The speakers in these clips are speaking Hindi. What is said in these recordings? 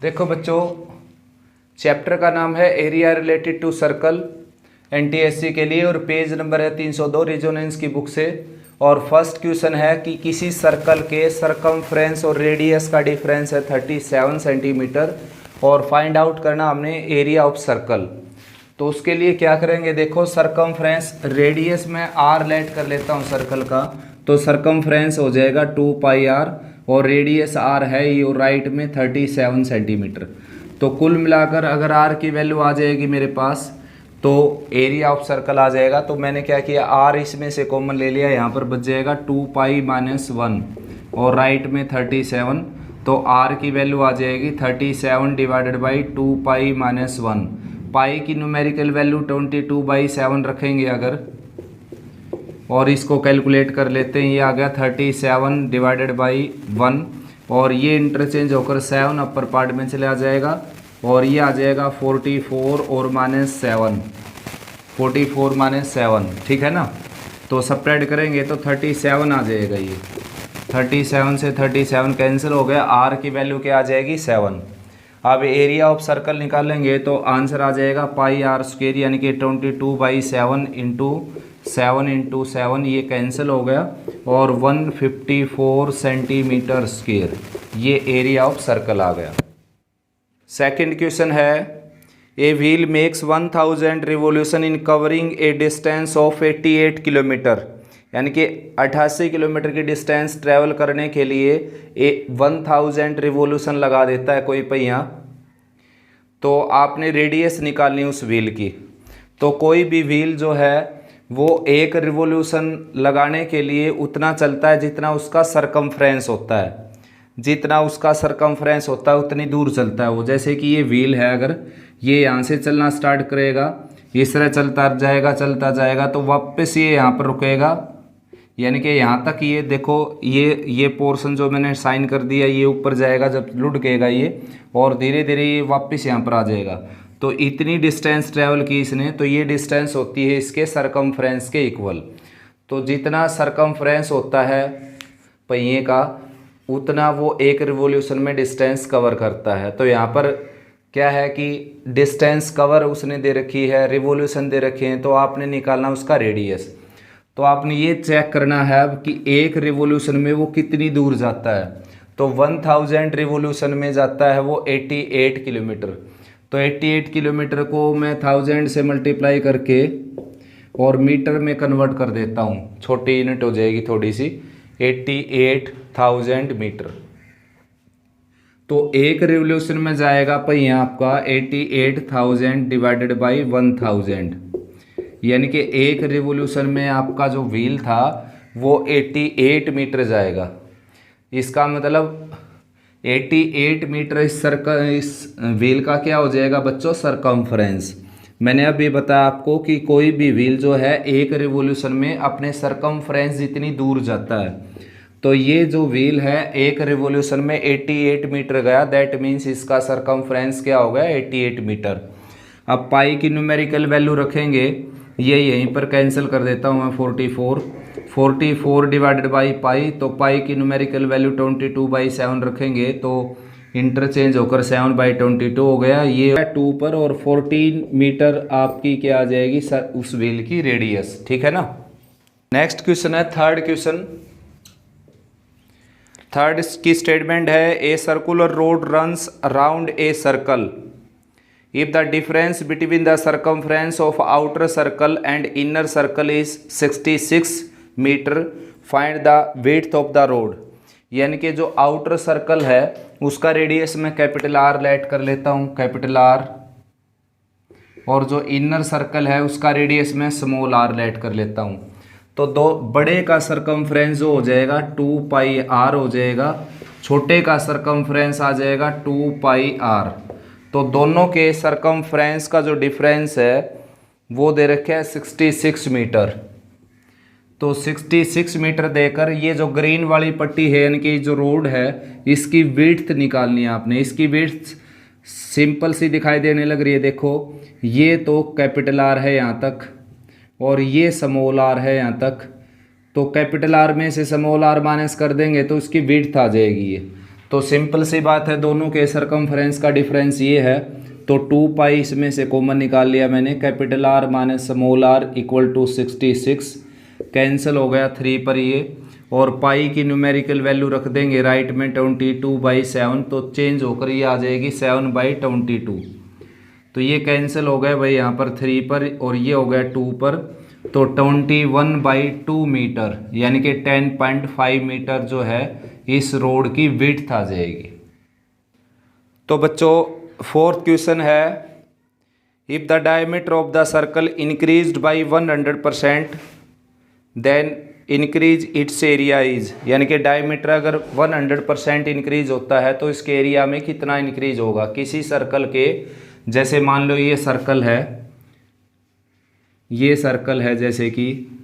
देखो बच्चों, चैप्टर का नाम है area related to circle, NTSC के लिए, और पेज नंबर है 302 रेजोनेंस की बुक से। और फर्स्ट क्वेश्चन है कि किसी सर्कल के सरकमफ्रेंस और रेडियस का डिफरेंस है 37 सेंटीमीटर और फाइंड आउट करना हमने एरिया ऑफ सर्कल। तो उसके लिए क्या करेंगे, देखो सरकमफ्रेंस, रेडियस में आर लेट कर लेता हूँ सर्कल का, तो सरकमफ्रेंस हो जाएगा 2 पाई आर और रेडियस आर है ये राइट में 37 सेंटीमीटर। तो कुल मिलाकर अगर आर की वैल्यू आ जाएगी मेरे पास तो एरिया ऑफ सर्कल आ जाएगा। तो मैंने क्या किया, आर इसमें से कॉमन ले लिया, यहाँ पर बच जाएगा 2 पाई माइनस 1 और राइट में 37। तो आर की वैल्यू आ जाएगी 37 डिवाइडेड बाई 2 पाई माइनस 1। पाई की न्यूमेरिकल वैल्यू 22/7 रखेंगे अगर, और इसको कैलकुलेट कर लेते हैं। ये आ गया 37 डिवाइडेड बाई 1 और ये इंटरचेंज होकर 7 अपर पार्ट में चले आ जाएगा और ये आ जाएगा 44 और माइनस 7, 44 माइनस 7, ठीक है ना। तो सब्ट्रैक्ट करेंगे तो 37 आ जाएगा। ये 37 से 37 कैंसिल हो गया, आर की वैल्यू क्या आ जाएगी 7। अब एरिया ऑफ सर्कल निकालेंगे तो आंसर आ जाएगा पाई आर स्क्वेयर, यानी कि 22/7 इंटू 7 इंटू 7, ये कैंसिल हो गया और 154 सेंटीमीटर स्क्वेयर, ये एरिया ऑफ सर्कल आ गया। सेकंड क्वेश्चन है, a wheel makes 1000 revolution in covering A distance of 88 kilometre, यानी कि 88 किलोमीटर की डिस्टेंस ट्रैवल करने के लिए 1000 रिवोल्यूशन लगा देता है कोई पहिया। तो आपने रेडियस निकालनी उस व्हील की। तो कोई भी व्हील जो है वो एक रिवोल्यूशन लगाने के लिए उतना चलता है जितना उसका सरकमफ्रेंस होता है, जितना उसका सरकमफ्रेंस होता है उतनी दूर चलता है वो। जैसे कि ये व्हील है, अगर ये यहाँ से चलना स्टार्ट करेगा, इस तरह चलता जाएगा तो वापस ये यहाँ पर रुकेगा, यानी कि यहाँ तक ये देखो, ये पोर्शन जो मैंने साइन कर दिया ये ऊपर जाएगा जब लुढ़केगा ये, और धीरे धीरे ये वापस यहाँ पर आ जाएगा। तो इतनी डिस्टेंस ट्रैवल की इसने, तो ये डिस्टेंस होती है इसके सरकमफ्रेंस के इक्वल। तो जितना सरकमफ्रेंस होता है पहिए का उतना वो एक रिवोल्यूशन में डिस्टेंस कवर करता है। तो यहाँ पर क्या है कि डिस्टेंस कवर उसने दे रखी है, रिवोल्यूशन दे रखे हैं, तो आपने निकालना उसका रेडियस। तो आपने ये चेक करना है अब कि एक रिवोल्यूशन में वो कितनी दूर जाता है। तो 1000 रिवोल्यूशन में जाता है वो 88 किलोमीटर। तो 88 किलोमीटर को मैं 1000 से मल्टीप्लाई करके और मीटर में कन्वर्ट कर देता हूँ, छोटी यूनिट हो जाएगी थोड़ी सी, 88,000 मीटर। तो एक रिवोल्यूशन में जाएगा पहिया आपका 88,000 डिवाइडेड बाई 1000, यानी कि एक रिवोल्यूशन में आपका जो व्हील था वो 88 मीटर जाएगा। इसका मतलब 88 मीटर इस व्हील का क्या हो जाएगा बच्चों, सरकमफ्रेंस। मैंने अभी बताया आपको कि कोई भी व्हील जो है एक रिवोल्यूशन में अपने सरकमफ्रेंस जितनी दूर जाता है। तो ये जो व्हील है एक रिवोल्यूशन में 88 मीटर गया, दैट मीन्स इसका सरकमफ्रेंस क्या हो गया, 88 मीटर। अब पाई की न्यूमेरिकल वैल्यू रखेंगे, ये यहीं पर कैंसिल कर देता हूँ मैं, 44 डिवाइडेड बाई पाई, तो पाई की न्यूमेरिकल वैल्यू 22/7 रखेंगे तो इंटरचेंज होकर 7/22 हो गया। ये 2 पर और 14 मीटर आपकी क्या आ जाएगी उस व्हील की रेडियस, ठीक है ना। नेक्स्ट क्वेश्चन है थर्ड क्वेश्चन। थर्ड की स्टेटमेंट है, a circular road runs around a circle if the difference between the circumference of outer circle and inner circle is 66 meter, find the width of the road। यानी कि जो आउटर सर्कल है उसका रेडियस मैं कैपिटल आर लेट कर लेता हूँ, कैपिटल आर, और जो इनर सर्कल है उसका रेडियस मैं स्मॉल आर लेट कर लेता हूँ। तो दो बड़े का सरकमफ्रेंस जो हो जाएगा 2 पाई आर हो जाएगा, छोटे का सरकमफ्रेंस आ जाएगा 2 पाई आर। तो दोनों के सरकमफ्रेंस का जो डिफरेंस है वो दे रखे है 66 मीटर। तो 66 मीटर देकर ये जो ग्रीन वाली पट्टी है यानी कि जो रोड है इसकी विड्थ निकालनी है आपने। इसकी विड्थ सिंपल सी दिखाई देने लग रही है, देखो ये तो कैपिटल आर है यहाँ तक और ये स्मॉल आर है यहाँ तक। तो कैपिटल आर में से स्मॉल आर माइनस कर देंगे तो इसकी विड्थ आ जाएगी ये। तो सिंपल सी बात है, दोनों के सरकमफ्रेंस का डिफरेंस ये है। तो 2 पाई इसमें से कॉमन निकाल लिया मैंने, capital R minus small R equal to 66, cancel हो गया 3 पर ये, और पाई की न्यूमेरिकल वैल्यू रख देंगे राइट में 22/7, तो चेंज होकर ये आ जाएगी 7/22। तो ये कैंसिल हो गए भाई यहाँ पर 3 पर, और ये हो गया 2 पर, तो 21/2 मीटर यानी कि 10.5 मीटर जो है इस रोड की विड्थ आ जाएगी। तो बच्चों फोर्थ क्वेश्चन है, if the diameter of the circle increased by 100% then increase its area is, यानी कि डायमीटर अगर 100% इंक्रीज होता है तो इसके एरिया में कितना इंक्रीज होगा। किसी सर्कल के, जैसे मान लो ये सर्कल है, ये सर्कल है जैसे कि,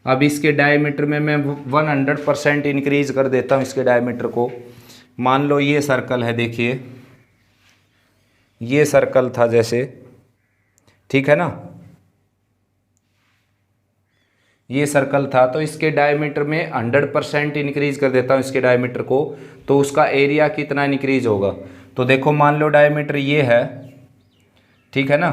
अब इसके डायमीटर में मैं 100% इंक्रीज कर देता हूँ इसके डायमीटर को। मान लो ये सर्कल है, देखिए ये सर्कल था जैसे, ठीक है ना, ये सर्कल था, तो इसके डायमीटर में 100% इंक्रीज कर देता हूँ इसके डायमीटर को, तो उसका एरिया कितना इंक्रीज होगा। तो देखो मान लो डायमीटर ये है, ठीक है ना,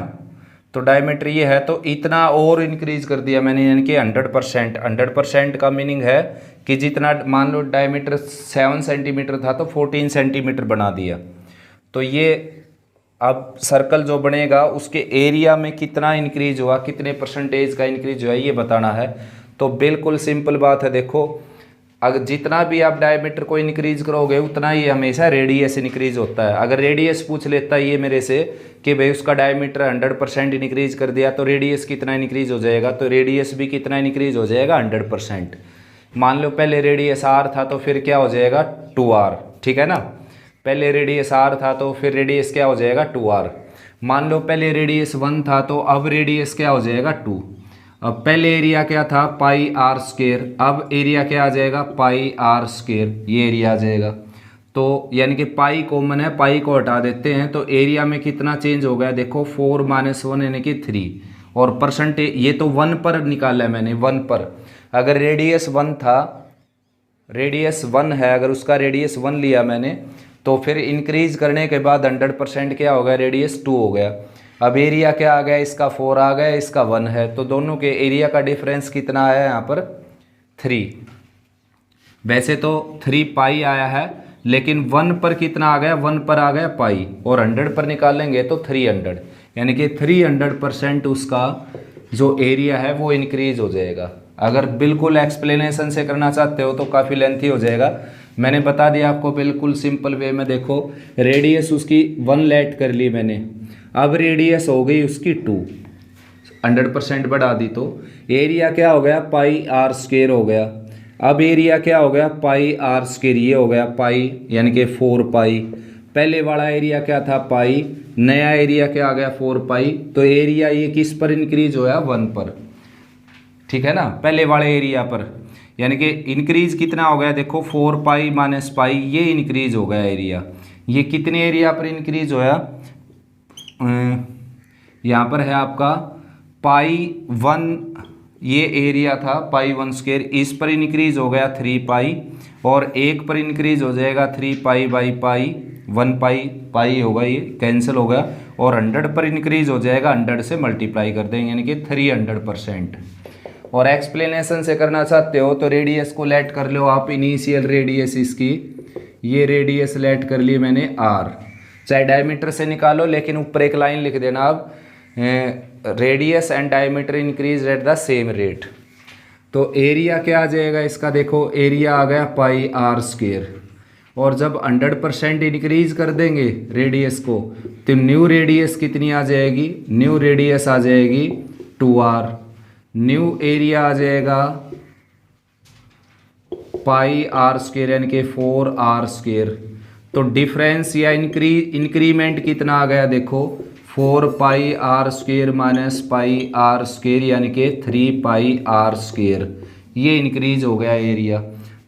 तो डायमीटर ये है, तो इतना और इंक्रीज कर दिया मैंने, यानी कि 100%। 100% का मीनिंग है कि जितना, मान लो डायमीटर 7 सेंटीमीटर था तो 14 सेंटीमीटर बना दिया। तो ये अब सर्कल जो बनेगा उसके एरिया में कितना इंक्रीज हुआ, कितने परसेंटेज का इंक्रीज हुआ, ये बताना है। तो बिल्कुल सिंपल बात है, देखो अगर जितना भी आप डायमीटर को इंक्रीज करोगे उतना ही हमेशा रेडियस इंक्रीज होता है। अगर रेडियस पूछ लेता है ये मेरे से कि भाई उसका डायमीटर 100% इंक्रीज कर दिया तो रेडियस कितना इंक्रीज हो जाएगा, तो रेडियस भी कितना इंक्रीज हो जाएगा 100%। मान लो पहले रेडियस आर था तो फिर क्या हो जाएगा 2r, ठीक है ना, पहले रेडियस आर था तो फिर रेडियस क्या हो जाएगा 2r। मान लो पहले रेडियस 1 था तो अब रेडियस क्या हो जाएगा 2। अब पहले एरिया क्या था पाई आर स्क्वायर, अब एरिया क्या आ जाएगा पाई आर स्क्वायर, ये एरिया आ जाएगा। तो यानी कि पाई कॉमन है, पाई को हटा देते हैं तो एरिया में कितना चेंज हो गया, देखो 4 - 1 यानी कि 3, और परसेंटेज ये तो 1 पर निकाला है मैंने, 1 पर। अगर रेडियस 1 था, रेडियस 1 है, अगर उसका रेडियस 1 लिया मैंने, तो फिर इंक्रीज करने के बाद 100% क्या हो गया, रेडियस 2 हो गया। अब एरिया क्या आ गया, इसका 4 आ गया, इसका 1 है, तो दोनों के एरिया का डिफरेंस कितना आया यहाँ पर 3। वैसे तो 3 पाई आया है, लेकिन 1 पर कितना आ गया, 1 पर आ गया पाई, और 100 पर निकालेंगे तो 300, यानी कि 300% उसका जो एरिया है वो इंक्रीज हो जाएगा। अगर बिल्कुल एक्सप्लेनेशन से करना चाहते हो तो काफ़ी लेंथी हो जाएगा, मैंने बता दिया आपको बिल्कुल सिंपल वे में। देखो रेडियस उसकी 1 लेट कर ली मैंने, अब रेडियस हो गई उसकी 2, 100% बढ़ा दी, तो एरिया क्या हो गया पाई आर स्क्वायर हो गया। अब एरिया क्या हो गया पाई आर स्क्वायर, ये हो गया पाई यानी कि 4 पाई। पहले वाला एरिया क्या था पाई, नया एरिया क्या आ गया 4 पाई, तो एरिया ये किस पर इंक्रीज होया 1 पर, ठीक है ना, पहले वाले एरिया पर। यानी कि इंक्रीज कितना हो गया, देखो 4 पाई माइनस पाई, ये इंक्रीज हो गया एरिया। ये कितने एरिया पर इंक्रीज होया, यहाँ पर है आपका पाई 1, ये एरिया था पाई 1 स्क्वायर, इस पर इंक्रीज हो गया 3 पाई, और 1 पर इंक्रीज हो जाएगा 3 पाई बाई पाई, 1 पाई, पाई होगा ये कैंसिल हो गया, और 100 पर इंक्रीज हो जाएगा 100 से मल्टीप्लाई कर देंगे, यानी कि 300%। और एक्सप्लेनेशन से करना चाहते हो तो रेडियस को लेट कर लो आप, इनिशियल रेडियस इसकी, ये रेडियस लेट कर ली मैंने r, चाहे डायमीटर से निकालो लेकिन ऊपर एक लाइन लिख देना अब, radius and diameter increase at the same rate. तो एरिया क्या आ जाएगा इसका, देखो एरिया आ गया पाई आर स्क्वायर, और जब 100% इंक्रीज कर देंगे रेडियस को तो न्यू रेडियस कितनी आ जाएगी, न्यू रेडियस आ जाएगी 2r, न्यू एरिया आ जाएगा पाई आर स्क्वायर यानी कि 4r स्क्वायर। तो डिफरेंस या इंक्रीमेंट कितना आ गया, देखो 4 pi r square minus pi r square यानी कि 3 पाई आर स्क्वायर, ये इंक्रीज हो गया एरिया।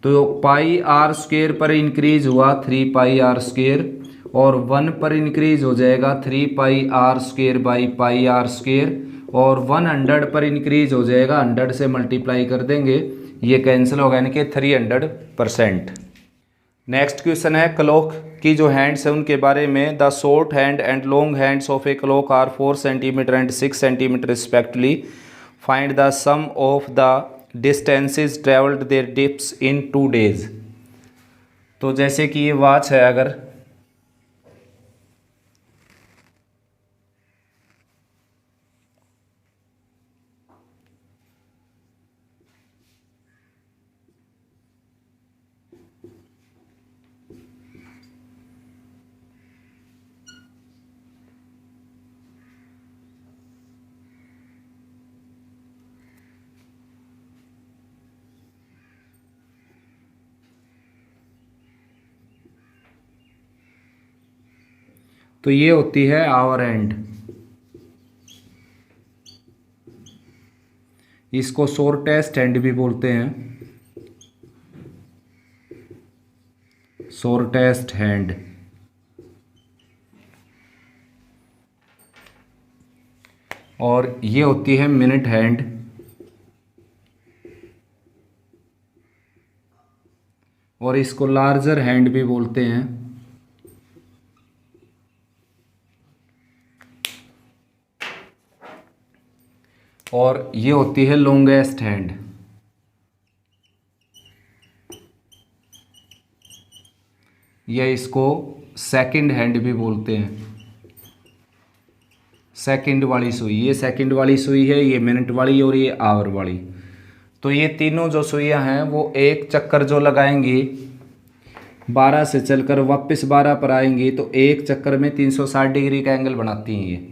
तो पाई आर स्क्वायर पर इंक्रीज हुआ 3 पाई आर स्क्वायर, और 1 पर इंक्रीज हो जाएगा 3 pi r square by pi r square, और 100 पर इंक्रीज हो जाएगा 100 से मल्टीप्लाई कर देंगे, ये कैंसिल होगा यानी कि 300%। नेक्स्ट क्वेश्चन है क्लॉक की जो हैंड्स है उनके बारे में। The short hand and long hands of a clock are 4 centimetre and 6 centimetre respectively. Find the sum of the distances travelled their tips in 2 days। तो जैसे कि ये वॉच है, अगर तो ये होती है आवर एंड, इसको शॉर्टेस्ट हैंड भी बोलते हैं, शॉर्टेस्ट हैंड। और ये होती है मिनट हैंड, और इसको लार्जर हैंड भी बोलते हैं। और ये होती है लॉन्गेस्ट हैंड। या इसको सेकंड हैंड भी बोलते हैं, सेकंड वाली सुई। ये सेकंड वाली सुई है, ये मिनट वाली, और ये आवर वाली। तो ये तीनों जो सुइयां हैं वो एक चक्कर जो लगाएंगी 12 से चलकर वापस 12 पर आएंगी, तो एक चक्कर में 360 डिग्री का एंगल बनाती हैं। ये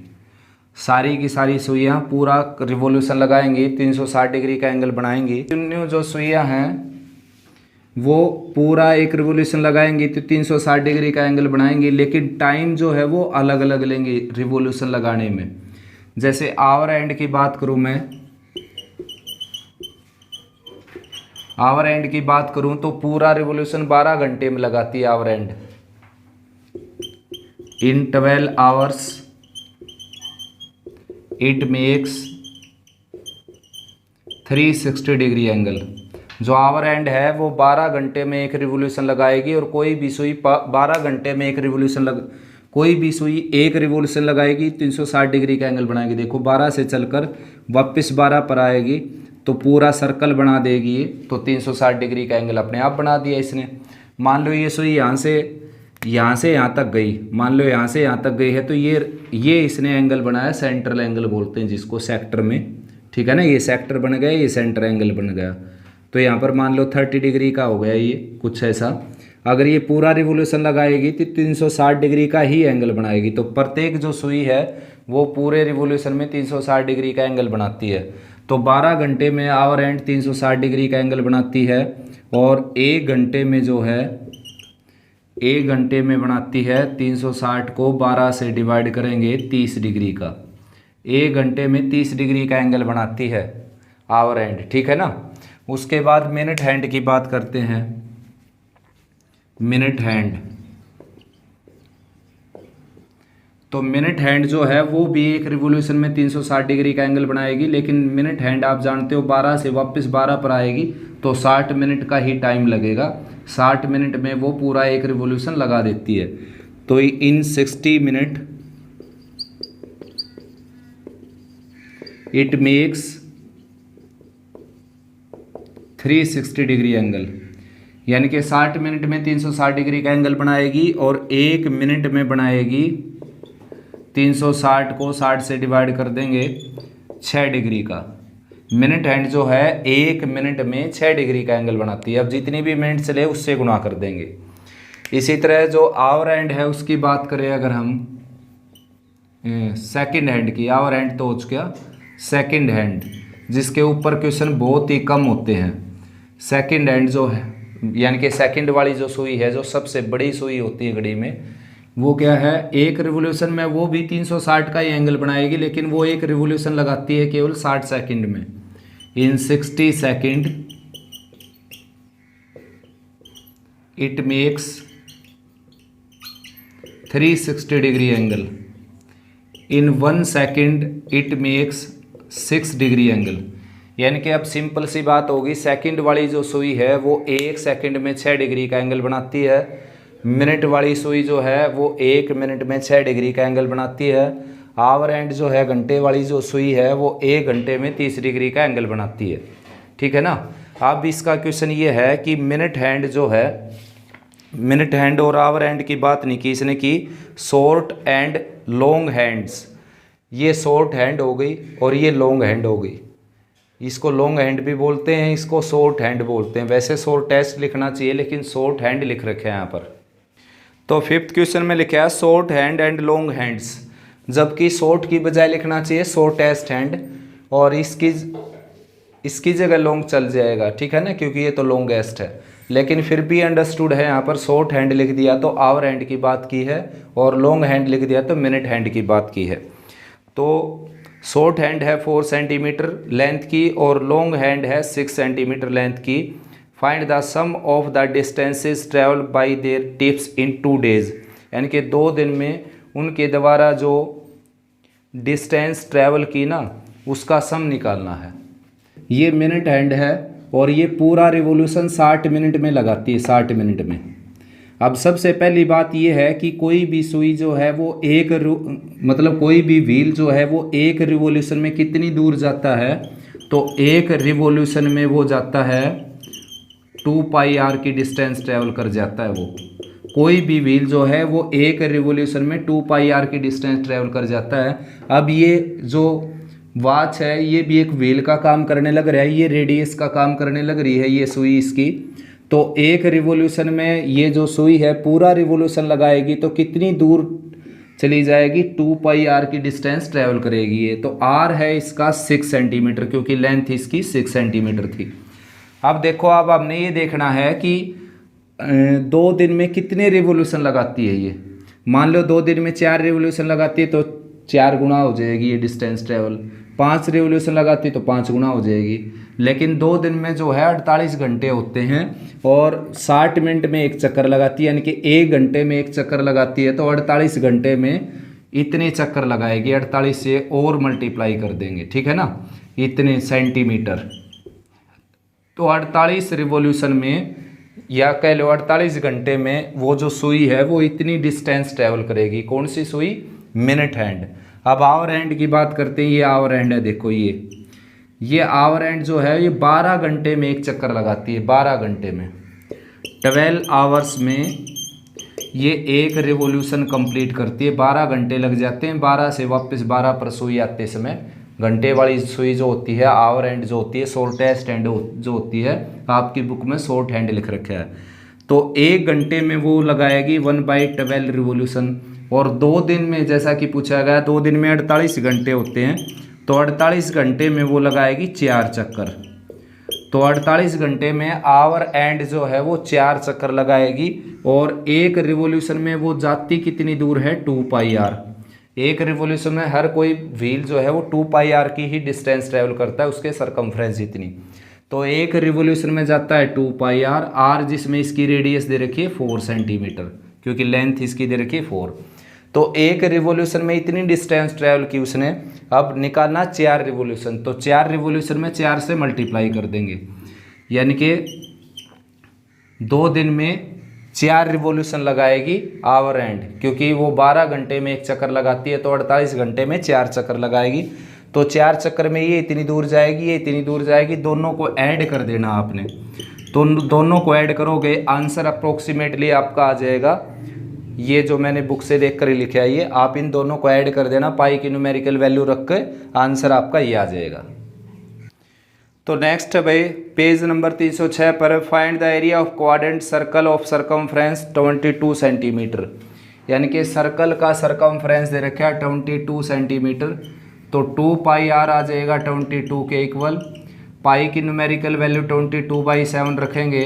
सारी की सारी सुइयां पूरा रिवॉल्यूशन लगाएंगी, 360 डिग्री का एंगल बनाएंगी। तीनों जो सुइयां हैं वो पूरा एक रिवॉल्यूशन लगाएंगी तो 360 डिग्री का एंगल बनाएंगी, लेकिन टाइम जो है वो अलग अलग लेंगी रिवॉल्यूशन लगाने में। जैसे आवर एंड की बात करूं मैं, आवर एंड की बात करूं तो पूरा रिवॉल्यूशन 12 घंटे में लगाती है our and. In 12 hours it makes 360 degree angle. जो आवर एंड है वो 12 घंटे में एक रिवॉल्यूशन लगाएगी, और कोई भी सुई 12 घंटे में एक रिवॉल्यूशन कोई भी सुई एक रिवॉल्यूशन लगाएगी 360 डिग्री का एंगल बनाएगी। देखो 12 से चलकर वापस 12 पर आएगी तो पूरा सर्कल बना देगी, तो 360 डिग्री का एंगल अपने आप बना दिया इसने। मान लो ये सुई यहाँ से यहाँ तक गई, मान लो यहाँ से यहाँ तक गई है, तो ये इसने एंगल बनाया, सेंट्रल एंगल बोलते हैं जिसको सेक्टर में, ठीक है ना। ये सेक्टर बन गया, ये सेंटर एंगल बन गया। तो यहाँ पर मान लो 30 डिग्री का हो गया, ये कुछ ऐसा। अगर ये पूरा रिवॉल्यूशन लगाएगी तो 360 डिग्री का ही एंगल बनाएगी। तो प्रत्येक जो सुई है वो पूरे रिवॉल्यूशन में 360 डिग्री का एंगल बनाती है। तो 12 घंटे में आवर एंड 360 डिग्री का एंगल बनाती है, और 1 घंटे में जो है 1 घंटे में बनाती है 360 को 12 से डिवाइड करेंगे 30 डिग्री का। 1 घंटे में 30 डिग्री का एंगल बनाती है आवर एंड, ठीक है ना। उसके बाद मिनट हैंड की बात करते हैं। मिनट हैंड, तो मिनट हैंड जो है वो भी एक रिवॉल्यूशन में 360 डिग्री का एंगल बनाएगी, लेकिन मिनट हैंड आप जानते हो 12 से वापस 12 पर आएगी तो 60 मिनट का ही टाइम लगेगा। 60 मिनट में वो पूरा एक रिवॉल्यूशन लगा देती है। तो इन 60 minute it makes 360 degree angle, यानी कि 60 मिनट में 360 डिग्री का एंगल बनाएगी, और 1 मिनट में बनाएगी 360 को 60 से डिवाइड कर देंगे 6 डिग्री का। मिनट हैंड जो है 1 मिनट में 6 डिग्री का एंगल बनाती है। अब जितनी भी मिनट चले उससे गुणा कर देंगे। इसी तरह जो आवर हैंड है उसकी बात करें अगर हम सेकंड हैंड की, आवर हैंड तो हो चुका, सेकंड हैंड जिसके ऊपर क्वेश्चन बहुत ही कम होते हैं। सेकंड हैंड जो है यानी कि सेकंड वाली जो सुई है, जो सबसे बड़ी सुई होती है घड़ी में, वो क्या है, एक रिवॉल्यूशन में वो भी 360 का ही एंगल बनाएगी, लेकिन वो एक रिवॉल्यूशन लगाती है केवल 60 सेकंड में। इन 60 second it makes 360 degree angle. In 1 second it makes 6 degree angle, यानी कि अब सिंपल सी बात होगी, सेकंड वाली जो सुई है वो 1 सेकंड में 6 डिग्री का एंगल बनाती है, मिनट वाली सुई जो है वो 1 मिनट में 6 डिग्री का एंगल बनाती है, आवर एंड जो है घंटे वाली जो सुई है वो 1 घंटे में 30 डिग्री का एंगल बनाती है। ठीक है ना। अब इसका क्वेश्चन ये है कि मिनट हैंड जो है, मिनट हैंड और आवर हैंड की बात नहीं की इसने की, शॉर्ट एंड लॉन्ग हैंड्स। ये शॉर्ट हैंड हो गई और ये लॉन्ग हैंड हो गई। इसको लॉन्ग हैंड भी बोलते हैं, इसको शॉर्ट हैंड बोलते हैं। वैसे शॉर्ट टेस्ट लिखना चाहिए लेकिन शॉर्ट हैंड लिख रखे हैं यहाँ पर। तो 5th क्वेश्चन में लिखा है short hand and long hands, जबकि शॉर्ट की बजाय लिखना चाहिए शॉर्टेस्ट हैंड, और इसकी जगह लॉन्ग चल जाएगा। ठीक है ना, क्योंकि ये तो लॉन्गेस्ट है। लेकिन फिर भी अंडरस्टूड है, यहाँ पर शॉर्ट हैंड लिख दिया तो आवर हैंड की बात की है, और लॉन्ग हैंड लिख दिया तो मिनट हैंड की बात की है। तो शॉर्ट हैंड है 4 सेंटीमीटर लेंथ की और लॉन्ग हैंड है 6 सेंटीमीटर लेंथ की। Find the sum of the distances travel by their tips in 2 days, यानी कि 2 दिन में उनके द्वारा जो डिस्टेंस ट्रेवल की ना उसका सम निकालना है। ये मिनट हैंड है और ये पूरा रिवॉल्यूशन 60 मिनट में लगाती है, 60 मिनट में। अब सबसे पहली बात ये है कि कोई भी सुई जो है वो मतलब कोई भी व्हील जो है वो एक रिवॉल्यूशन में कितनी दूर जाता है, तो एक रिवॉल्यूशन में वो जाता है 2 पाई आर की डिस्टेंस ट्रेवल कर जाता है। वो कोई भी व्हील जो है वो एक रिवॉल्यूशन में 2 पाई आर की डिस्टेंस ट्रेवल कर जाता है। अब ये जो वॉच है ये भी एक व्हील का काम करने लग रहा है, ये रेडियस का काम करने लग रही है ये सुई इसकी। तो एक रिवॉल्यूशन में ये जो सुई है पूरा रिवॉल्यूशन लगाएगी तो कितनी दूर चली जाएगी, 2 पाई आर की डिस्टेंस ट्रेवल करेगी ये। तो आर है इसका 6 सेंटीमीटर, क्योंकि लेंथ इसकी 6 सेंटीमीटर थी। अब देखो, अब हमने ये देखना है कि 2 दिन में कितने रिवॉल्यूशन लगाती है ये। मान लो 2 दिन में 4 रिवॉल्यूशन लगाती है तो 4 गुना हो जाएगी ये डिस्टेंस ट्रेवल। 5 रिवॉल्यूशन लगाती है तो 5 गुना हो जाएगी। लेकिन 2 दिन में जो है 48 घंटे होते हैं और 60 मिनट में एक चक्कर लगाती है, यानी कि 1 घंटे में एक चक्कर लगाती है। तो 48 घंटे में इतने चक्कर लगाएगी, 48 से और मल्टीप्लाई कर देंगे, ठीक है ना, इतने सेंटीमीटर। तो 48 रिवॉल्यूशन में या कह लो 48 घंटे में वो जो सुई है वो इतनी डिस्टेंस ट्रेवल करेगी। कौन सी सुई? Minute hand. अब आवर हैंड की बात करते हैं। ये आवर हैंड है, देखो ये आवर हैंड जो है ये 12 घंटे में एक चक्कर लगाती है। 12 घंटे में 12 आवर्स में ये एक रिवॉल्यूशन कंप्लीट करती है। 12 घंटे लग जाते हैं। 12 से वापस 12 पर सुई आते समय घंटे वाली सुई जो होती है आवर हैंड जो होती है, शॉर्टेस्ट हैंड जो होती है, आपकी बुक में शॉर्ट हैंड लिख रखा है। तो 1 घंटे में वो लगाएगी 1/12 रिवॉल्यूशन। और 2 दिन में जैसा कि पूछा गया 2 दिन में 48 घंटे होते हैं, तो 48 घंटे में वो लगाएगी 4 चक्कर। तो 48 घंटे में आवर एंड जो है वो 4 चक्कर लगाएगी। और एक रिवॉल्यूशन में वो जाती कितनी दूर है? 2 पाई आर। एक रिवॉल्यूशन में हर कोई व्हील जो है वो 2 पाई आर की ही डिस्टेंस ट्रेवल करता है, उसके सरकमफ्रेंस इतनी। तो एक रिवॉल्यूशन में जाता है 2 पाई आर। आर जिसमें इसकी रेडियस दे रखी है 4 सेंटीमीटर, क्योंकि लेंथ इसकी दे रखी है 4। तो एक रिवॉल्यूशन में इतनी डिस्टेंस ट्रेवल की उसने। अब निकालना 4 रिवॉल्यूशन, तो 4 रिवॉल्यूशन में 4 से मल्टीप्लाई कर देंगे, यानी कि 2 दिन में 4 रिवॉल्यूशन लगाएगी आवर एंड, क्योंकि वो 12 घंटे में एक चक्कर लगाती है। तो 48 घंटे में 4 चक्कर लगाएगी। तो 4 चक्कर में ये इतनी दूर जाएगी, ये इतनी दूर जाएगी। दोनों को ऐड कर देना आपने। तो दोनों को ऐड करोगे आंसर अप्रोक्सीमेटली आपका आ जाएगा। ये जो मैंने बुक से देख कर ही लिखा है, ये आप इन दोनों को ऐड कर देना, पाई की न्यूमेरिकल वैल्यू रख के आंसर आपका ये आ जाएगा। तो नेक्स्ट है भाई पेज नंबर 306 पर, find the area of quadrant circle of circumference 22 centimetre, यानी कि सर्कल का सरकमफ्रेंस दे रखा है 22 सेंटीमीटर। तो 2 पाई आर आ जाएगा 22 के इक्वल। पाई की न्यूमेरिकल वैल्यू 22/7 रखेंगे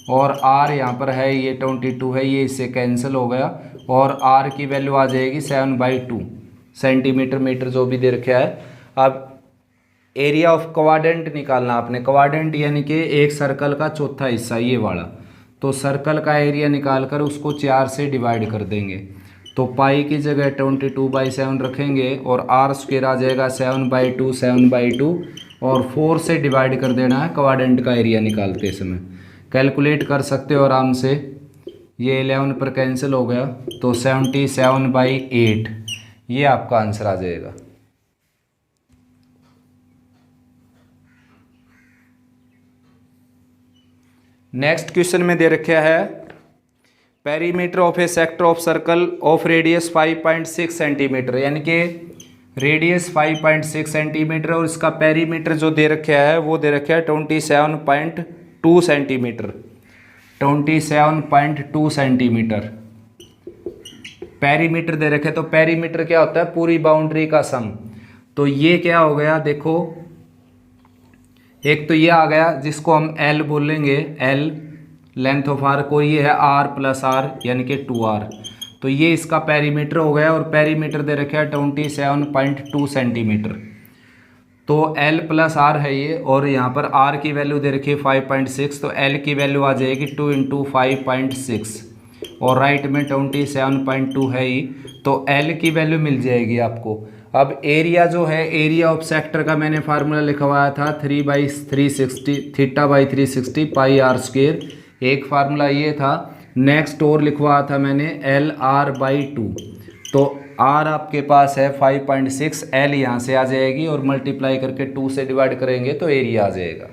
और आर यहाँ पर है ये 22 है, ये इससे कैंसिल हो गया। और आर की वैल्यू आ जाएगी 7/2 सेंटीमीटर मीटर जो भी दे रखा है। अब एरिया ऑफ क्वाड्रेंट निकालना आपने। क्वाड्रेंट यानी कि एक सर्कल का चौथा हिस्सा ये वाला। तो सर्कल का एरिया निकाल कर उसको 4 से डिवाइड कर देंगे। तो पाई की जगह 22/7 रखेंगे और आर स्क्वायर आ जाएगा 7/2 7/2। और 4 से डिवाइड कर देना है क्वाड्रेंट का एरिया निकालते समय। कैलकुलेट कर सकते हो आराम से, ये 11 पर कैंसिल हो गया तो 77/8 ये आपका आंसर आ जाएगा। नेक्स्ट क्वेश्चन में दे रखा है perimeter of A sector of circle of radius 5.6 centimetre, यानी कि रेडियस 5.6 सेंटीमीटर और इसका पेरीमीटर जो दे रखा है वो दे रखा है 27.2 सेंटीमीटर। 27.2 सेंटीमीटर पेरीमीटर दे रखे। तो पेरीमीटर क्या होता है? पूरी बाउंड्री का सम। तो ये क्या हो गया देखो, एक तो ये आ गया जिसको हम L बोलेंगे, L लेंथ ऑफ आर को, ये है R प्लस R यानी कि 2R। तो ये इसका पेरीमीटर हो गया और पेरीमीटर दे रखा है 27.2 सेंटीमीटर। तो L प्लस R है ये, और यहाँ पर R की वैल्यू दे रखी है 5.6, तो L की वैल्यू आ जाएगी 2 × 5.6 और राइट में 27.2 है ही, तो L की वैल्यू मिल जाएगी आपको। अब एरिया जो है, एरिया ऑफ सेक्टर का मैंने फार्मूला लिखवाया था 3/360 θ/360 πr², एक फार्मूला ये था। नेक्स्ट और लिखवाया था मैंने LR/2, तो R आपके पास है 5.6, L यहाँ से आ जाएगी और मल्टीप्लाई करके 2 से डिवाइड करेंगे तो एरिया आ जाएगा।